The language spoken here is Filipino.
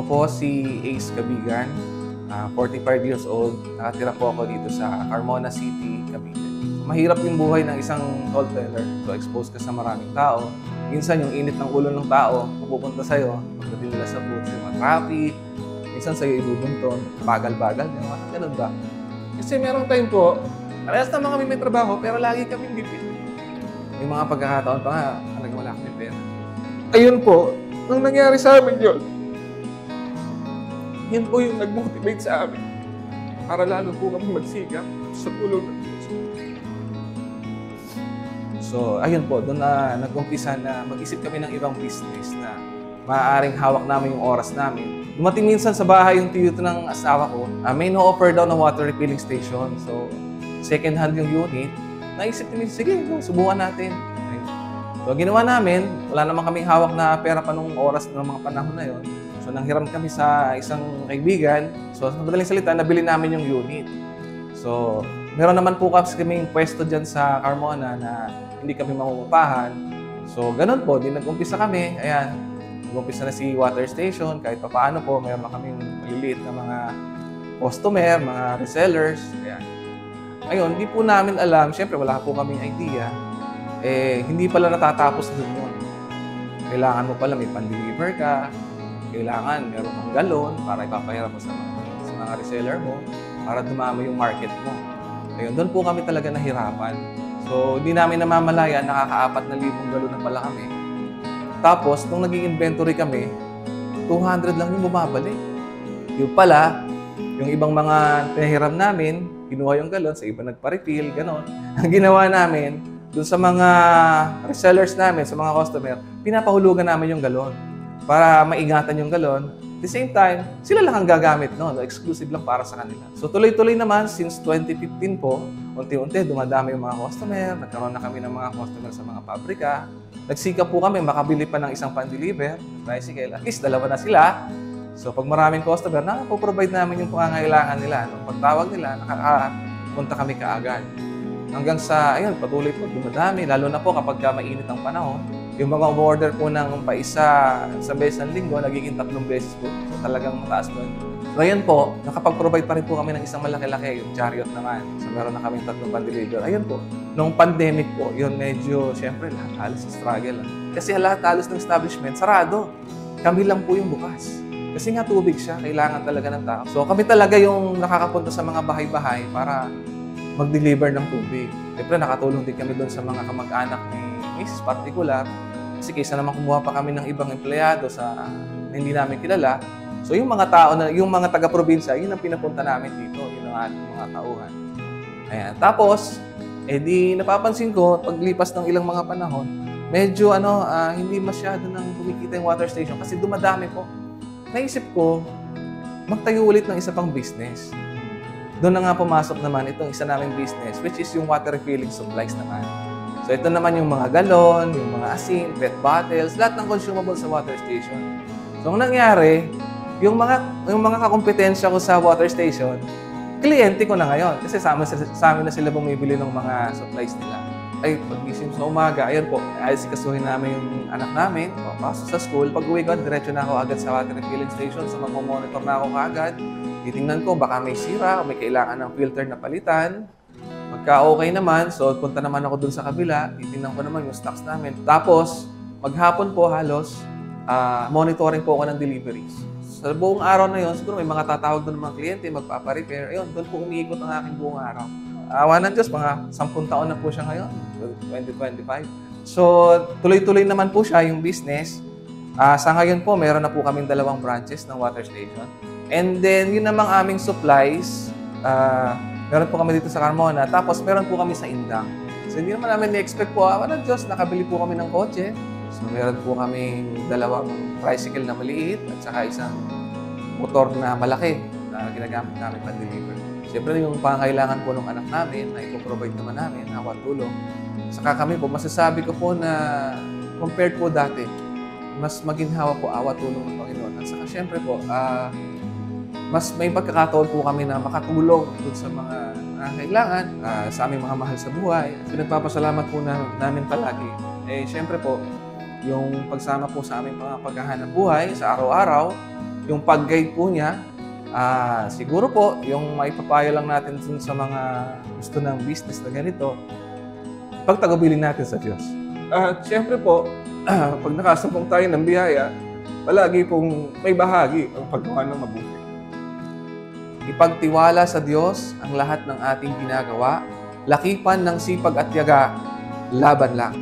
Ako po si Ace Cabigan, 45 years old. Nakatira po ako dito sa Carmona City, Cavite. Mahirap yung buhay ng isang tall teller. So, exposed ka sa maraming tao. Minsan, yung init ng ulo ng tao, mapupunta sa'yo, pagdating nila sa booth, yung mga traffic, minsan sa'yo ibubunton, bagal-bagal, ganun ba? Kasi merong time po, parehas naman kami may trabaho, pero lagi kaming bipit. May mga pagkakataon pa nga, talagang wala kami pera. Ayun po, nung nangyari sa amin yun po yung nag-motivate sa amin para lalo po kami magsikap sa tulong ng Diyos. So, ayun po, doon na nag-umpisa na mag-isip kami ng ibang business na maaaring hawak namin yung oras namin. Dumating minsan sa bahay yung tiyuto ng asawa ko, may no-offer daw na water refilling station. So, second hand yung unit. Naisip namin, sige, subukan natin. So, ginawa namin, wala naman kaming hawak na pera pa nung oras ng mga panahon na yon. So, nanghiram kami sa isang kaibigan. So, sa madaling salita, nabili namin yung unit. So, meron naman po kasi kaming pwesto dyan sa Carmona na hindi kami mangungupahan. So, ganun po, din nag-umpisa kami. Ayan, nag-umpisa na si water station. Kahit pa paano po, meron na kaming maliliit na mga customer, mga resellers. Ayan. Ayun, hindi po namin alam. Siyempre, wala po kaming idea. Hindi pala natatapos dun yun. Kailangan mo pala may pan-deliver ka. Kailangan meron kang galon para ipapahiram mo sa mga reseller mo para dumami yung market mo. Ayun, doon po kami talaga nahirapan. So, hindi namin namamalayan, nakaka-4,000 galon na pala kami. Tapos, nung naging inventory kami, 200 lang yung bumabalik. Yung pala, yung ibang mga pinahiram namin, kinuha yung galon, sa iba nagpa-refill, gano'n. Ang ginawa namin, dun sa mga resellers namin, sa mga customer, pinapahulugan namin yung galon para maingatan yung galon. At the same time, sila lang ang gagamit, no? Exclusive lang para sa kanila. So tuloy-tuloy naman, since 2015 po, unti-unti dumadami yung mga customer, nagkaroon na kami ng mga customer sa mga pabrika. Nagsikap po kami, makabili pa ng isang pan-deliver, tricycle, at least dalawa na sila. So pag maraming customer, nakapoprovide namin yung pangangailangan nila. No? Pagtawag nila, nakakapunta kami kaagad. Hanggang sa, ayun, patuloy po, dumadami. Lalo na po kapag mainit ang panahon. Yung mga umorder po ng paisa sa beses ng linggo, nagiging 3 beses po. So talagang mataas po. So ayun po, nakapag-provide pa rin po kami ng isang malaki-laki, yung chariot naman. So meron na kaming 3 pan-deliver. Ayun po, nung pandemic po, yun medyo, syempre, lahat halos struggle. Kasi lahat halos ng establishment, sarado. Kami lang po yung bukas. Kasi nga tubig siya, kailangan talaga ng tao. So kami talaga yung nakakapunta sa mga bahay-bahay para mag-deliver ng tubig. Siyempre, nakatulong din kami doon sa mga kamag-anak ni Mrs. Particular. Kasi kaysa naman kumuha pa kami ng ibang empleyado sa hindi namin kilala. So, yung mga tao, yung mga taga-probinsya, yun ang pinapunta namin dito. Yun ang ating mga tauhan. Ayan. Tapos, di napapansin ko, paglipas ng ilang mga panahon, medyo hindi masyado nang kumikita yung water station kasi dumadami po. Naisip ko, magtayo ulit ng isa pang business. Doon na nga pumasok naman itong isa naming business, which is yung water refilling supplies naman. So ito naman yung mga galon, yung mga asin, PET bottles, lahat ng consumable sa water station. So ang nangyari, yung mga kakompetensya ko sa water station, kliyente ko na ngayon. Kasi sa amin na sila bumibili ng mga supplies nila. Ay, pag-gising sa umaga, ayun po, asikasuhin namin yung anak namin, pasok sa school. Pag-uwi ko, diretso na ako agad sa water refilling station. So mag-monitor na ako kaagad. Titingnan ko, baka may sira o may kailangan ng filter na palitan. Pagka okay naman, so punta naman ako dun sa kabila. Titingnan ko naman yung stocks namin. Tapos, maghapon po halos, monitoring po ako ng deliveries. Sa buong araw na yon, siguro may mga tatawag doon ng mga kliyente, magpapa-repair. Ayun, doon po umiikot ang aking buong araw. Awa ng Diyos, mga 10 taon na po siya ngayon, 2025. So, tuloy-tuloy naman po siya yung business. Sa ngayon po, meron na po kaming 2 branches ng water station. And then, yun namang aming supplies, meron po kami dito sa Carmona. Tapos, meron po kami sa Indang. So, hindi naman namin ni-expect po, awa ng Diyos, nakabili po kami ng kotse. So, meron po kaming 2 tricycle na maliit at saka isang motor na malaki na ginagamit namin pan-deliver. Siyempre, yung pangangailangan po ng anak namin, na ipoprovide naman namin, awa tulong. Saka kami po, masasabi ko po na compared po dati, mas maginhawa po awa tulong ng Panginoon. At saka siyempre po, mas may pagkakataon po kami na makatulong dun sa mga kailangan sa aming mga mahal sa buhay. Pinagpapasalamat po namin palagi. Siyempre po, yung pagsama po sa aming mga paghahanap buhay sa araw-araw, yung pag-guide po niya, siguro po, yung maipapayo lang natin dun sa mga gusto ng business na ganito, pagtagubilin natin sa Diyos. At syempre po, pag nakasabong tayo ng biyaya, palagi pong may bahagi ang paggawa ng mabuti. Ipagtiwala sa Diyos ang lahat ng ating ginagawa, lakipan ng sipag at tiyaga, laban lang.